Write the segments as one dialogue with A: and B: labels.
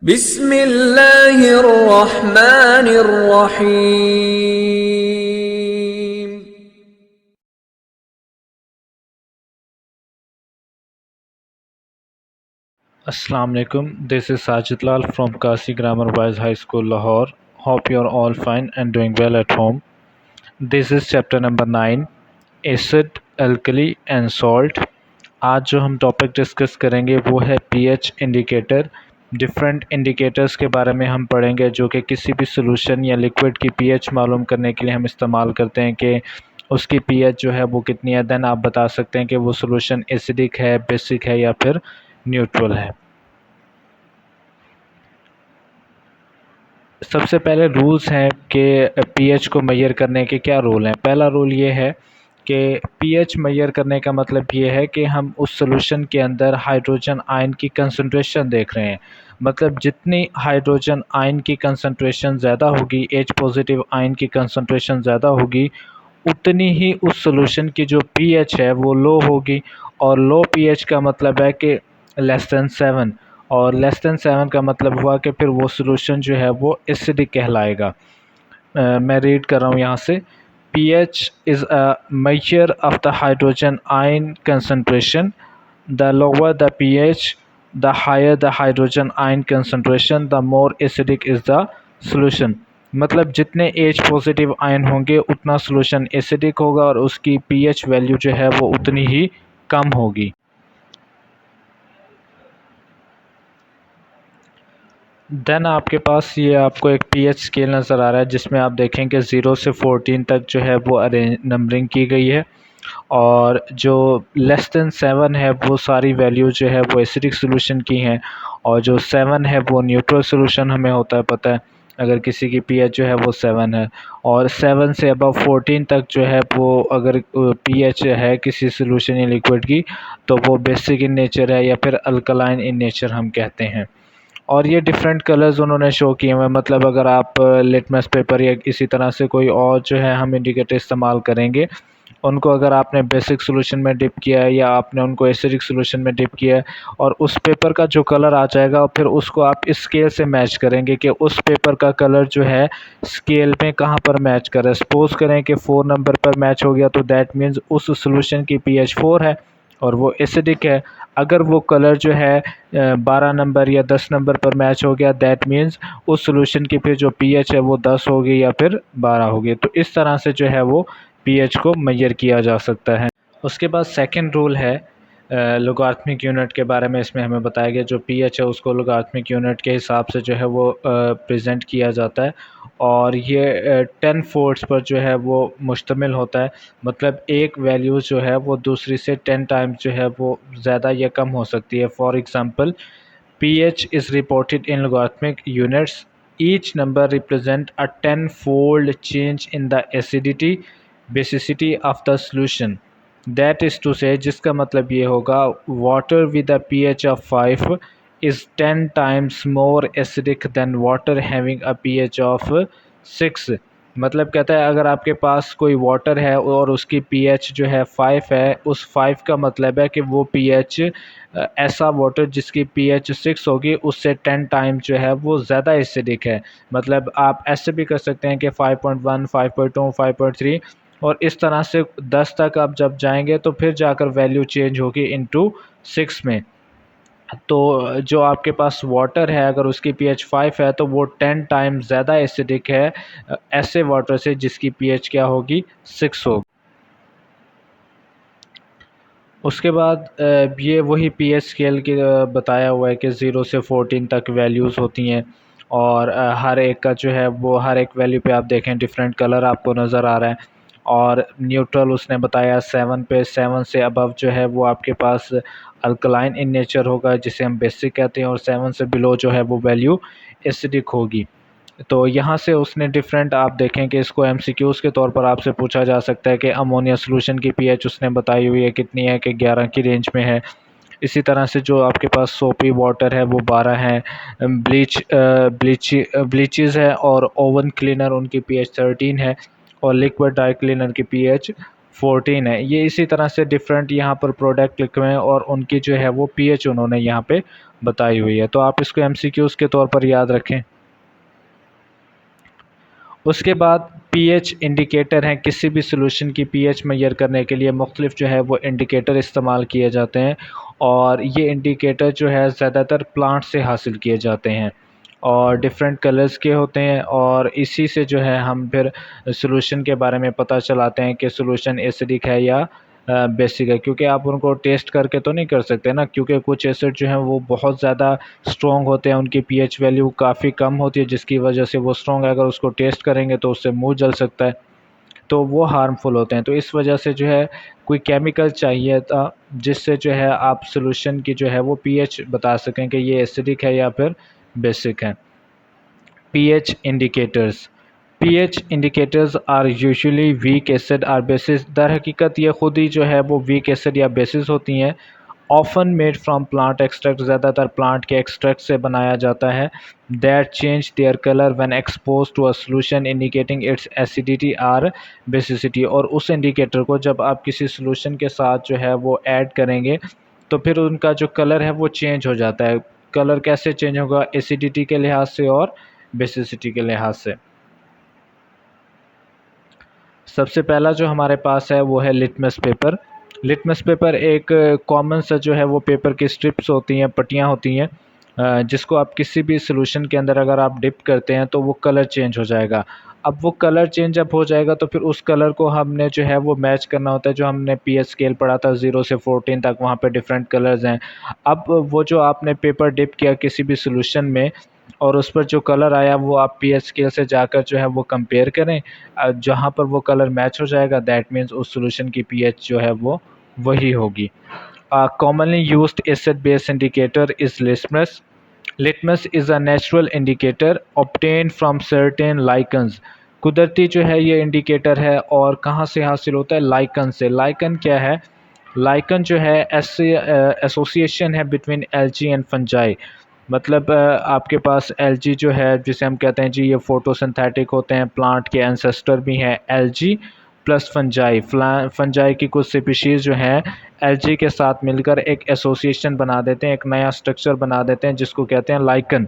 A: बिस्मिल्लाहिर्रहमानिर्रहीम।
B: Assalamu alaikum. This is Sajid Lal from Kasi Grammar Boys High School, Lahore. Hope you are all fine and doing well at home. This is chapter number 9, Acid, Alkali and Salt. आज जो हम topic discuss करेंगे वो है pH indicator. Different indicators के बारे में हम पढ़ेंगे जो कि किसी भी सॉल्यूशन या लिक्विड की पीएच मालूम करने के लिए हम इस्तेमाल करते हैं कि उसकी पीएच जो है वो कितनी है। देन आप बता सकते हैं कि वो सॉल्यूशन एसिडिक है, बेसिक है या फिर न्यूट्रल है। सबसे पहले रूल्स हैं कि पीएच को मेजर करने के क्या रूल हैं। पहला रूल ये है कि पीएच मेजर करने का मतलब ये है कि हम उस सॉल्यूशन के अंदर हाइड्रोजन आयन की कंसंट्रेशन देख रहे हैं। मतलब जितनी हाइड्रोजन आयन की कंसंट्रेशन ज़्यादा होगी, एच पॉजिटिव आयन की कंसंट्रेशन ज़्यादा होगी, उतनी ही उस सॉल्यूशन की जो पीएच है वो लो होगी। और लो पीएच का मतलब है कि लेस दैन 7, और लेस दैन 7 का मतलब हुआ कि फिर वो सॉल्यूशन जो है वो एसिडिक कहलाएगा। मैं रीड कर रहा हूँ यहाँ से। pH is a measure of the hydrogen ion concentration. The lower the pH, the higher the hydrogen ion concentration, the more acidic is the solution. मतलब जितने H पॉजिटिव आयन होंगे उतना सॉल्यूशन एसिडिक होगा और उसकी pH वैल्यू जो है वो उतनी ही कम होगी। देन आपके पास ये आपको एक पीएच स्केल नज़र आ रहा है जिसमें आप देखें कि 0 से 14 तक जो है वो अरेंज नंबरिंग की गई है, और जो लेस दैन 7 है वो सारी वैल्यू जो है वो एसिडिक सॉल्यूशन की हैं, और जो 7 है वो न्यूट्रल सॉल्यूशन हमें होता है पता है अगर किसी की पीएच जो है वो 7 है। और 7 से अबव 14 तक जो है वो अगर पीएच है किसी सॉल्यूशन या लिक्विड की तो वो बेसिक इन नेचर है या फिर अल्कलाइन इन नेचर हम कहते हैं। और ये डिफरेंट कलर्स उन्होंने शो किए हुए हैं। मतलब अगर आप लिटमस पेपर या इसी तरह से कोई और जो है हम इंडिकेटर इस्तेमाल करेंगे, उनको अगर आपने बेसिक सॉल्यूशन में डिप किया है या आपने उनको एसिडिक सॉल्यूशन में डिप किया है, और उस पेपर का जो कलर आ जाएगा और फिर उसको आप इस स्केल से मैच करेंगे कि उस पेपर का कलर जो है स्केल में कहाँ पर मैच कर रहा है। सपोज़ करें कि 4 नंबर पर मैच हो गया तो दैट मीन्स उस सॉल्यूशन की पीएच 4 है और वो एसिडिक है। अगर वो कलर जो है 12 नंबर या 10 नंबर पर मैच हो गया दैट मीन्स उस सॉल्यूशन की फिर जो पीएच है वो 10 होगी या फिर 12 होगी। तो इस तरह से जो है वो पीएच को मेजर किया जा सकता है। उसके बाद सेकंड रूल है लोगारिथमिक यूनिट के बारे में। इसमें हमें बताया गया जो पीएच है उसको लोगारिथमिक यूनिट के हिसाब से जो है वो प्रेजेंट किया जाता है, और ये 10 फोल्ड्स पर जो है वो मुश्तमिल होता है। मतलब एक वैल्यू जो है वो दूसरी से 10 टाइम्स जो है वो ज़्यादा या कम हो सकती है। For example, pH is reported in logarithmic units. Each number represents a 10-fold change in the acidity, basicity of the solution. That is to say, जिसका मतलब ये होगा water with a pH of 5 is 10 times more acidic than water having a pH of 6. मतलब कहता है अगर आपके पास कोई वाटर है और उसकी पीएच जो है 5 है, उस 5 का मतलब है कि वो पीएच ऐसा वाटर जिसकी पीएच 6 होगी उससे 10 टाइम जो है वो ज़्यादा एसिडिक है। मतलब आप ऐसे भी कर सकते हैं कि 5.1, 5.2, 5.3 और इस तरह से 10 तक आप जब जाएंगे तो फिर जाकर वैल्यू चेंज होगी इनटू 6 में। तो जो आपके पास वाटर है अगर उसकी पीएच 5 है तो वो 10 टाइम ज़्यादा एसिडिक है ऐसे वाटर से जिसकी पीएच क्या होगी 6 होगी। उसके बाद ये वही पीएच स्केल के बताया हुआ है कि 0 से 14 तक वैल्यूज़ होती हैं, और हर एक का जो है वो हर एक वैल्यू पे आप देखें डिफरेंट कलर आपको नज़र आ रहा है। और न्यूट्रल उसने बताया 7 पे, 7 से अबव जो है वो आपके पास अल्कलाइन इन नेचर होगा जिसे हम बेसिक कहते हैं, और 7 से बिलो जो है वो वैल्यू एसिडिक होगी। तो यहाँ से उसने डिफरेंट आप देखें कि इसको एमसीक्यूज़ के तौर पर आपसे पूछा जा सकता है कि अमोनिया सॉल्यूशन की पीएच उसने बताई हुई है कितनी है कि 11 की रेंज में है। इसी तरह से जो आपके पास सोपी वाटर है वो 12 है, ब्लीचेस है और ओवन क्लीनर उनकी पीएच 13 है, और लिक्विड डाई क्लीनर की पीएच 14 है। ये इसी तरह से डिफरेंट यहाँ पर प्रोडक्ट लिखे हुए हैं और उनकी जो है वो पीएच उन्होंने यहाँ पे बताई हुई है। तो आप इसको एमसीक्यूज़ के तौर पर याद रखें। उसके बाद पीएच इंडिकेटर हैं। किसी भी सॉल्यूशन की पीएच मेजर करने के लिए मुख्तलिफ जो है वो इंडिकेटर इस्तेमाल किए जाते हैं और ये इंडिकेटर जो है ज़्यादातर प्लांट से हासिल किए जाते हैं और डिफरेंट कलर्स के होते हैं और इसी से जो है हम फिर सॉल्यूशन के बारे में पता चलाते हैं कि सॉल्यूशन एसिडिक है या बेसिक है, क्योंकि आप उनको टेस्ट करके तो नहीं कर सकते ना, क्योंकि कुछ एसिड जो हैं वो बहुत ज़्यादा स्ट्रॉन्ग होते हैं, उनकी पीएच वैल्यू काफ़ी कम होती है जिसकी वजह से वो स्ट्रॉन्ग है, अगर उसको टेस्ट करेंगे तो उससे मुंह जल सकता है, तो वो हार्मफुल होते हैं। तो इस वजह से जो है कोई केमिकल चाहिए था जिससे जो है आप सॉल्यूशन की जो है वो पीएच बता सकें कि ये एसिडिक है या फिर बेसिक है। pH indicators pH indicators are usually weak acid or basis। दर हकीकत ये खुद ही जो है वो weak acid या basis होती हैं। often made from plant extract, ज़्यादातर plant के extract से बनाया जाता है। that change their color when exposed to a solution indicating its acidity or basicity। और उस indicator को जब आप किसी solution के साथ जो है वो add करेंगे तो फिर उनका जो कलर है वो चेंज हो जाता है। कलर कैसे चेंज होगा? एसिडिटी के लिहाज से और बेसिसिटी के लिहाज से। सबसे पहला जो हमारे पास है वो है लिटमस पेपर। लिटमस पेपर एक कॉमन सा जो है वो पेपर की स्ट्रिप्स होती हैं, पट्टियाँ होती हैं, जिसको आप किसी भी सॉल्यूशन के अंदर अगर आप डिप करते हैं तो वो कलर चेंज हो जाएगा। अब वो कलर चेंज जब हो जाएगा तो फिर उस कलर को हमने जो है वो मैच करना होता है। जो हमने पीएच स्केल पढ़ा था 0 से 14 तक, वहाँ पे डिफरेंट कलर्स हैं। अब वो जो आपने पेपर डिप किया किसी भी सॉल्यूशन में और उस पर जो कलर आया वो आप पीएच स्केल से जाकर जो है वो कंपेयर करें। जहाँ पर वो कलर मैच हो जाएगा दैट मीन्स उस सॉल्यूशन की पीएच जो है वो वही होगी। Commonly used acid base indicator is litmus. Litmus is a natural indicator obtain from certain lichens. कुदरती जो है ये इंडिकेटर है और कहाँ से हासिल होता है? लाइकन से। लाइकन क्या है? लाइकन जो है ऐसे एसोसिएशन है बिटवीन एल्गी एंड फंजाई। मतलब आपके पास एल्गी जो है जिसे हम कहते हैं जी ये फोटोसिंथेटिक होते हैं, प्लांट के एंसेस्टर भी हैं एल्गी प्लस फंजाई। फंजाई की कुछ स्पीशीज़ जो हैं एल्गी के साथ मिलकर एक एसोसिएशन बना देते हैं, एक नया स्ट्रक्चर बना देते हैं जिसको कहते हैं लाइकन,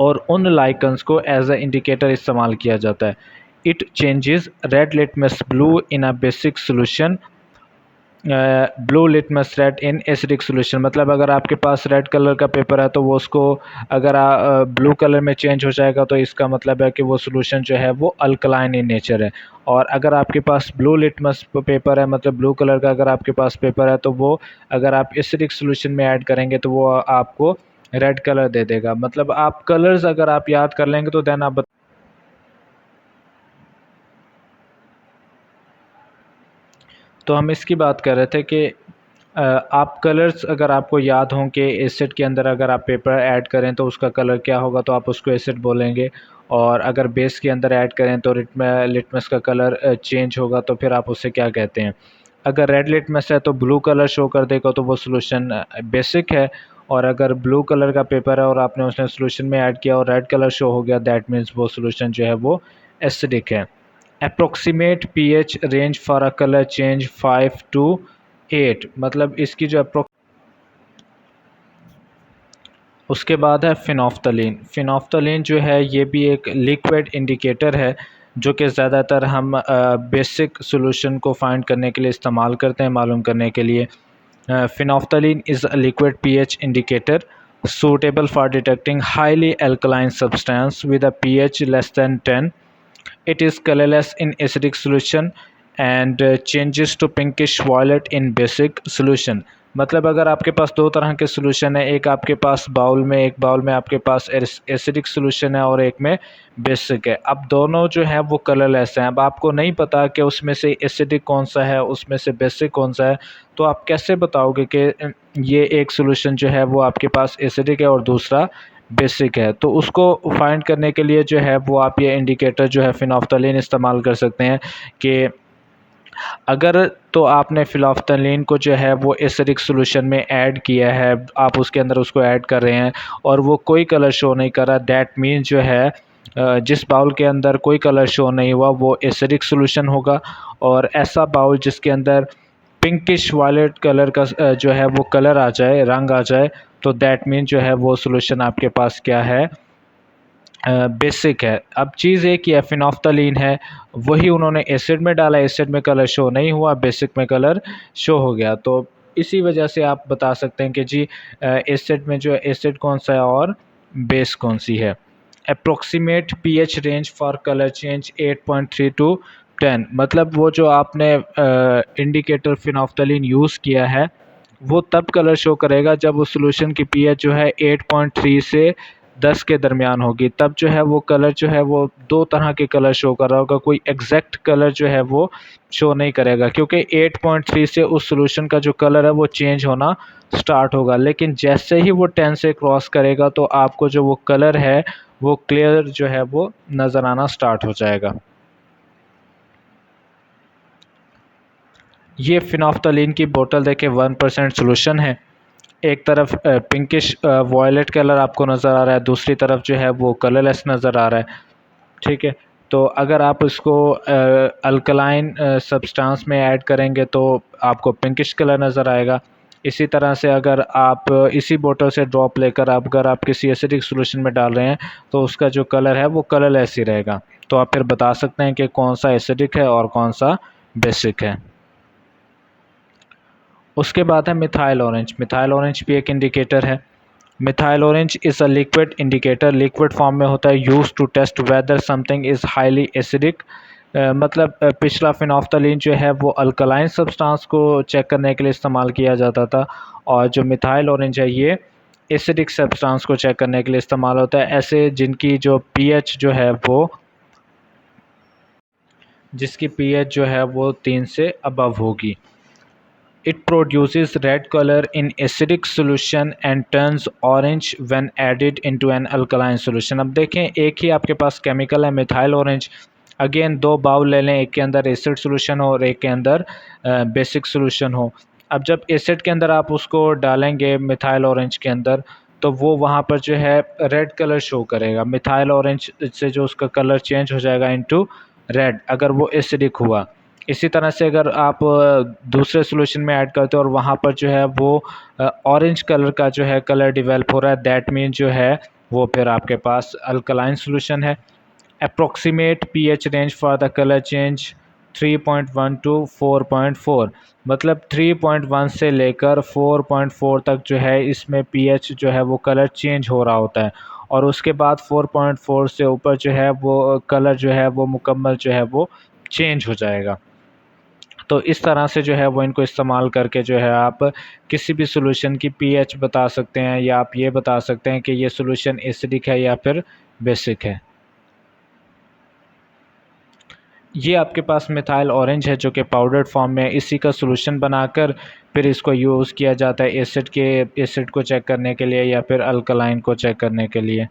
B: और उन लाइकन्स को एज अ इंडिकेटर इस्तेमाल किया जाता है। It changes red litmus blue in a basic solution, blue litmus red in acidic solution. मतलब अगर आपके पास रेड कलर का पेपर है तो वो उसको अगर ब्लू कलर में चेंज हो जाएगा तो इसका मतलब है कि वो सोल्यूशन जो है वो अल्कलाइन इन नेचर है। और अगर आपके पास ब्लू लिटमस पेपर है, मतलब ब्लू कलर का अगर आपके पास पेपर है, तो वो अगर आप एसिडिक सोल्यूशन में ऐड करेंगे तो वो आपको रेड कलर दे देगा। मतलब आप कलर्स अगर आप याद कर लेंगे तो देन आप तो हम इसकी बात कर रहे थे कि आप कलर्स अगर आपको याद हों कि एसिड के अंदर अगर आप पेपर ऐड करें तो उसका कलर क्या होगा, तो आप उसको एसिड बोलेंगे। और अगर बेस के अंदर ऐड करें तो लिटमस का कलर चेंज होगा तो फिर आप उससे क्या कहते हैं? अगर रेड लिटमस है तो ब्लू कलर शो कर देगा तो वो सॉल्यूशन बेसिक है। और अगर ब्लू कलर का पेपर है और आपने उसने सॉल्यूशन में ऐड किया और रेड कलर शो हो गया दैट मीन्स वो सॉल्यूशन जो है वो एसिडिक है। Approximate pH range for a colour change 5 to 8। मतलब इसकी जो उसके बाद है फिनोफ्थलीन। फिनोफ्थलीन जो है ये भी एक लिक्विड इंडिकेटर है जो कि ज़्यादातर हम बेसिक सॉल्यूशन को फाइंड करने के लिए इस्तेमाल करते हैं, मालूम करने के लिए। Phenolphthalein is a liquid pH indicator suitable for detecting highly alkaline substance with a pH less than 10। It is colorless in acidic solution and changes to pinkish violet in basic solution। मतलब अगर आपके पास दो तरह के solution है, एक आपके पास bowl में, एक बाउल में आपके पास एसिडिक सोल्यूशन है और एक में बेसिक है। अब दोनों जो है वो कलरलेस हैं। अब आपको नहीं पता कि उसमें से एसिडिक कौन सा है, उसमें से बेसिक कौन सा है, तो आप कैसे बताओगे कि ये एक सोल्यूशन जो है वो आपके पास एसिडिक है और दूसरा बेसिक है? तो उसको फाइंड करने के लिए जो है वो आप ये इंडिकेटर जो है फिनोफ्थलीन इस्तेमाल कर सकते हैं कि अगर तो आपने फिनोफ्थलीन को जो है वो एसिडिक सॉल्यूशन में ऐड किया है, आप उसके अंदर उसको ऐड कर रहे हैं और वो कोई कलर शो नहीं कर रहा, दैट मीन्स जो है जिस बाउल के अंदर कोई कलर शो नहीं हुआ वो एसिडिक सोल्यूशन होगा। और ऐसा बाउल जिसके अंदर पिंकिश वायलेट कलर का जो है वो कलर आ जाए, रंग आ जाए, तो दैट मीन जो है वो सोल्यूशन आपके पास क्या है, बेसिक है। अब चीज़ एक ही फिनोफ्थलीन है, वही उन्होंने एसिड में डाला, एसिड में कलर शो नहीं हुआ, बेसिक में कलर शो हो गया। तो इसी वजह से आप बता सकते हैं कि जी एसिड में जो एसिड कौन सा है और बेस कौन सी है। Approximate pH range for colour change 8.3 to 10, मतलब वो जो आपने इंडिकेटर फिनोफ्थलीन यूज़ किया है वो तब कलर शो करेगा जब उस सोल्यूशन की पीएच जो है 8.3 से 10 के दरमियान होगी। तब जो है वो कलर जो है वो दो तरह के कलर शो कर रहा होगा, कोई एग्जैक्ट कलर जो है वो शो नहीं करेगा, क्योंकि 8.3 से उस सोल्यूशन का जो कलर है वो चेंज होना स्टार्ट होगा। लेकिन जैसे ही वो 10 से क्रॉस करेगा तो आपको जो वो कलर है वो क्लियर जो है वो नज़र आना स्टार्ट हो जाएगा। ये फिनोफ्थलीन की बोतल देखे 1% सोल्यूशन है। एक तरफ पिंकिश वॉयलेट कलर आपको नज़र आ रहा है, दूसरी तरफ जो है वो कलरलेस नज़र आ रहा है। ठीक है, तो अगर आप इसको अल्कलाइन सब्सटेंस में ऐड करेंगे तो आपको पिंकिश कलर नज़र आएगा। इसी तरह से अगर आप इसी बोतल से ड्रॉप लेकर अगर आप किसी एसिडिक सोल्यूशन में डाल रहे हैं तो उसका जो कलर है वो कलरलेस ही रहेगा। तो आप फिर बता सकते हैं कि कौन सा एसिडिक है और कौन सा बेसिक है। उसके बाद है मिथाइल ऑरेंज। मिथाइल ऑरेंज भी एक इंडिकेटर है। Methyl orange is a liquid indicator, liquid form में होता है, use to test whether something is highly acidic. मतलब पिछला फिनोफ्थलीन जो है वो अल्कलाइन सब्सटेंस को चेक करने के लिए इस्तेमाल किया जाता था, और जो मिथाइल ऑरेंज है ये एसिडिक सब्सटेंस को चेक करने के लिए इस्तेमाल होता है, ऐसे जिनकी जो पीएच जो है वो जिसकी पीएच जो है वो 3 से अबव होगी। It produces red color in acidic solution and turns orange when added into an alkaline solution। अब देखें एक ही आपके पास केमिकल है मिथाइल ऑरेंज, अगेन दो बाउल ले लें, एक के अंदर एसिड सोल्यूशन हो और एक के अंदर बेसिक सोल्यूशन हो। अब जब एसिड के अंदर आप उसको डालेंगे मिथाइल ऑरेंज के अंदर तो वो वहाँ पर जो है रेड कलर शो करेगा। मिथाइल ऑरेंज से जो उसका कलर चेंज हो जाएगा इनटू रेड अगर वो एसिडिक हुआ। इसी तरह से अगर आप दूसरे सोल्यूशन में ऐड करते हो और वहाँ पर जो है वो ऑरेंज कलर का जो है कलर डेवलप हो रहा है, दैट मीन जो है वो फिर आपके पास अल्कलाइन सोल्यूशन है। Approximate pH range for the colour change 3.1 to 4.4, मतलब 3.1 से लेकर 4.4 तक जो है इसमें पीएच जो है वो कलर चेंज हो रहा होता है, और उसके बाद 4.4 से ऊपर जो है वो कलर जो है वो मुकम्मल जो है वो चेंज हो जाएगा। तो इस तरह से जो है वो इनको इस्तेमाल करके जो है आप किसी भी सॉल्यूशन की पीएच बता सकते हैं, या आप ये बता सकते हैं कि ये सॉल्यूशन एसिडिक है या फिर बेसिक है। ये आपके पास मिथाइल ऑरेंज है जो कि पाउडर्ड फॉर्म में, इसी का सॉल्यूशन बनाकर फिर इसको यूज़ किया जाता है एसिड को चेक करने के लिए या फिर अल्कलाइन को चेक करने के लिए।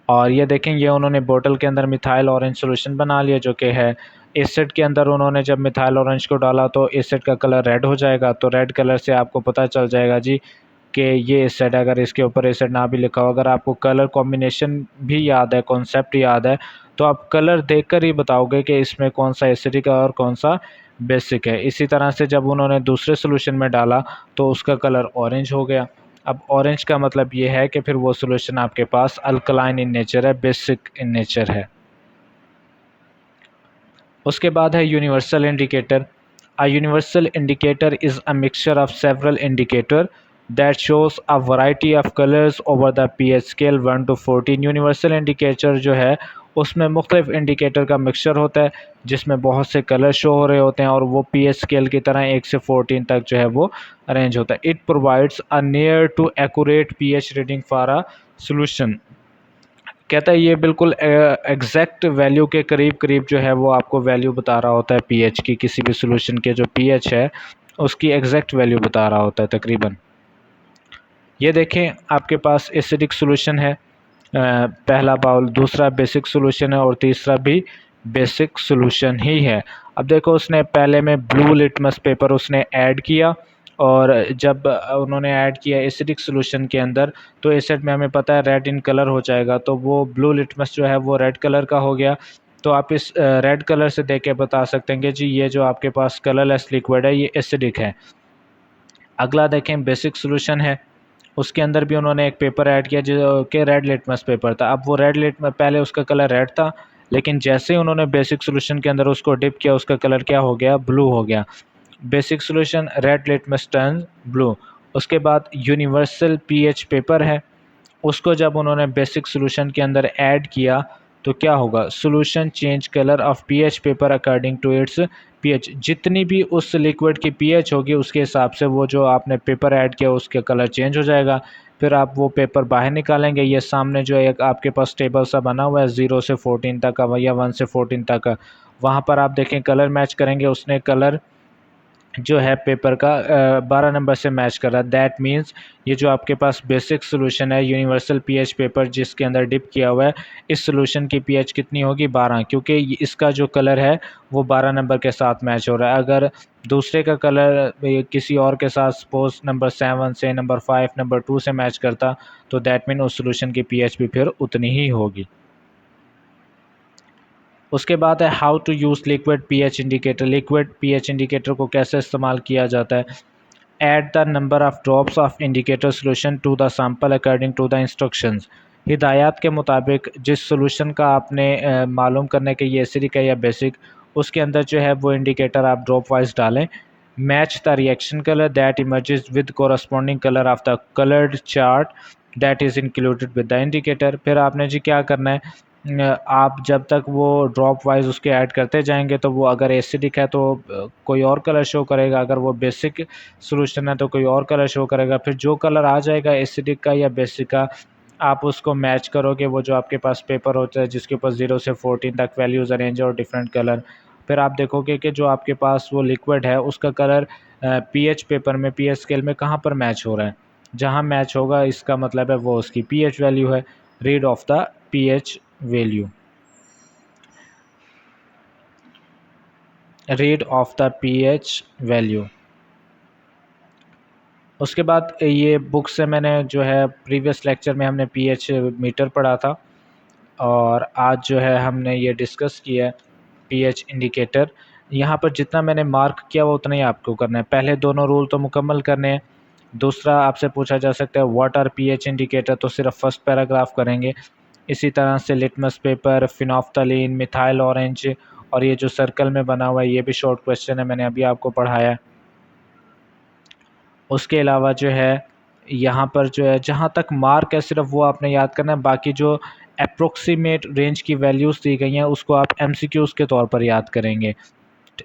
B: और ये देखें ये उन्होंने बोतल के अंदर मिथाइल ऑरेंज सॉल्यूशन बना लिया जो कि है एसिड के अंदर। उन्होंने जब मिथाइल ऑरेंज को डाला तो एसिड का कलर रेड हो जाएगा, तो रेड कलर से आपको पता चल जाएगा जी कि ये एसिड, अगर इसके ऊपर एसिड ना भी लिखा हो, अगर आपको कलर कॉम्बिनेशन भी याद है, कॉन्सेप्ट याद है, तो आप कलर देखकर ही बताओगे कि इसमें कौन सा एसिडिक है और कौन सा बेसिक है। इसी तरह से जब उन्होंने दूसरे सोल्यूशन में डाला तो उसका कलर ऑरेंज हो गया। अब ऑरेंज का मतलब ये है कि फिर वो सॉल्यूशन आपके पास अल्कलाइन इन नेचर है, बेसिक इन नेचर है। उसके बाद है universal indicator. A universal indicator is a mixture of several indicator that shows a variety of colours over the pH scale 1 to 14। Universal indicator जो है उसमें मुख्तलिफ इंडिकेटर का मिक्सचर होता है जिसमें बहुत से कलर शो हो रहे होते हैं, और वो पीएच स्केल की तरह 1 से 14 तक जो है वो अरेंज होता है। It provides a near to accurate pH reading for a solution. कहता है ये बिल्कुल एग्जैक्ट वैल्यू के करीब करीब जो है वो आपको वैल्यू बता रहा होता है पीएच की, किसी भी सोल्यूशन के जो पीएच है उसकी एग्जैक्ट वैल्यू बता रहा होता है तकरीबन। ये देखें आपके पास एसिडिक सोल्यूशन है, पहला बाउल, दूसरा बेसिक सोल्यूशन है और तीसरा भी बेसिक सोल्यूशन ही है। अब देखो उसने पहले में ब्लू लिटमस पेपर उसने ऐड किया और जब उन्होंने ऐड किया एसिडिक सोल्यूशन के अंदर तो एसिड में हमें पता है रेड इन कलर हो जाएगा, तो वो ब्लू लिटमस जो है वो रेड कलर का हो गया। तो आप इस रेड कलर से देख के बता सकते हैं कि जी ये जो आपके पास कलरलेस लिक्विड है ये एसिडिक है। अगला देखें बेसिक सोल्यूशन है, उसके अंदर भी उन्होंने एक पेपर ऐड किया जो कि रेड लिटमस पेपर था। अब वो रेड लिटमस पहले उसका कलर रेड था, लेकिन जैसे ही उन्होंने बेसिक सोल्यूशन के अंदर उसको डिप किया उसका कलर क्या हो गया, ब्लू हो गया। Basic solution red litmus turn blue. उसके बाद यूनिवर्सल पीएच पेपर है, उसको जब उन्होंने बेसिक सोल्यूशन के अंदर ऐड किया तो क्या होगा, solution change colour of pH paper according to its pH. जितनी भी उस लिक्विड की पीएच होगी उसके हिसाब से वो जो आपने पेपर ऐड किया उसका कलर चेंज हो जाएगा। फिर आप वो पेपर बाहर निकालेंगे, ये सामने जो एक आपके पास टेबल सा बना हुआ है 0 से 14 तक का या 1 से 14 तक का, वहाँ पर आप देखें कलर मैच करेंगे, उसने कलर जो है पेपर का 12 नंबर से मैच कर रहा है। दैट मीन्स ये जो आपके पास बेसिक सोल्यूशन है यूनिवर्सल पीएच पेपर जिसके अंदर डिप किया हुआ है, इस सोल्यूशन की पीएच कितनी होगी, 12, क्योंकि इसका जो कलर है वो 12 नंबर के साथ मैच हो रहा है। अगर दूसरे का कलर किसी और के साथ सपोज नंबर 7 से नंबर 5 नंबर 2 से मैच करता तो दैट मीन उस सोल्यूशन की पीएच भी फिर उतनी ही होगी। उसके बाद है how to use liquid pH indicator. Liquid pH indicator को कैसे इस्तेमाल किया जाता है। Add the number of drops of indicator solution to the sample according to the instructions. हिदायत के मुताबिक जिस सोल्यूशन का आपने मालूम करने के ये एसिडिक है या बेसिक, उसके अंदर जो है वो इंडिकेटर आप ड्रॉप वाइज डालें। Match the reaction colour that emerges with corresponding colour of the coloured chart that is included with the indicator. फिर आपने जी क्या करना है, आप जब तक वो ड्रॉप वाइज उसके ऐड करते जाएंगे तो वो अगर एसिडिक है तो कोई और कलर शो करेगा, अगर वो बेसिक सोल्यूशन है तो कोई और कलर शो करेगा। फिर जो कलर आ जाएगा एसिडिक का या बेसिक का आप उसको मैच करोगे, वो जो आपके पास पेपर होता है जिसके ऊपर 0 से 14 तक वैल्यूज़ अरेंज और डिफरेंट कलर। फिर आप देखोगे कि जो आपके पास वो लिक्विड है उसका कलर पीएच पेपर में पीएच स्केल में कहाँ पर मैच हो रहा है, जहाँ मैच होगा इसका मतलब है वो उसकी पीएच वैल्यू है। Read of the pH value, read of the pH value. उसके बाद ये बुक से मैंने जो है प्रीवियस लेक्चर में हमने पीएच मीटर पढ़ा था और आज जो है हमने ये डिस्कस किया है पीएच इंडिकेटर। यहाँ पर जितना मैंने मार्क किया वो उतना ही आपको करना है। पहले दोनों रूल तो मुकम्मल करने हैं। दूसरा आपसे पूछा जा सकता है व्हाट आर पीएच इंडिकेटर, तो सिर्फ फर्स्ट पैराग्राफ करेंगे। इसी तरह से litmus paper, phenolphthalein, methyl orange और ये जो सर्कल में बना हुआ है ये भी शॉर्ट क्वेश्चन है, मैंने अभी आपको पढ़ाया है। उसके अलावा जो है यहाँ पर जो है जहाँ तक मार्क है सिर्फ वो आपने याद करना है, बाकी जो अप्रोक्सीमेट रेंज की वैल्यूज़ दी गई हैं उसको आप एमसीक्यूज़ के तौर पर याद करेंगे।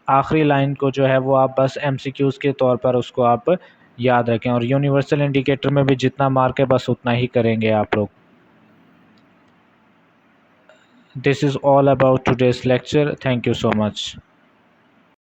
B: आखिरी लाइन को जो है वो आप बस एमसीक्यूज़ के तौर पर उसको आप याद रखें, और यूनिवर्सल इंडिकेटर में भी जितना मार्क है बस उतना ही करेंगे आप लोग। This is all about today's lecture. Thank you so much.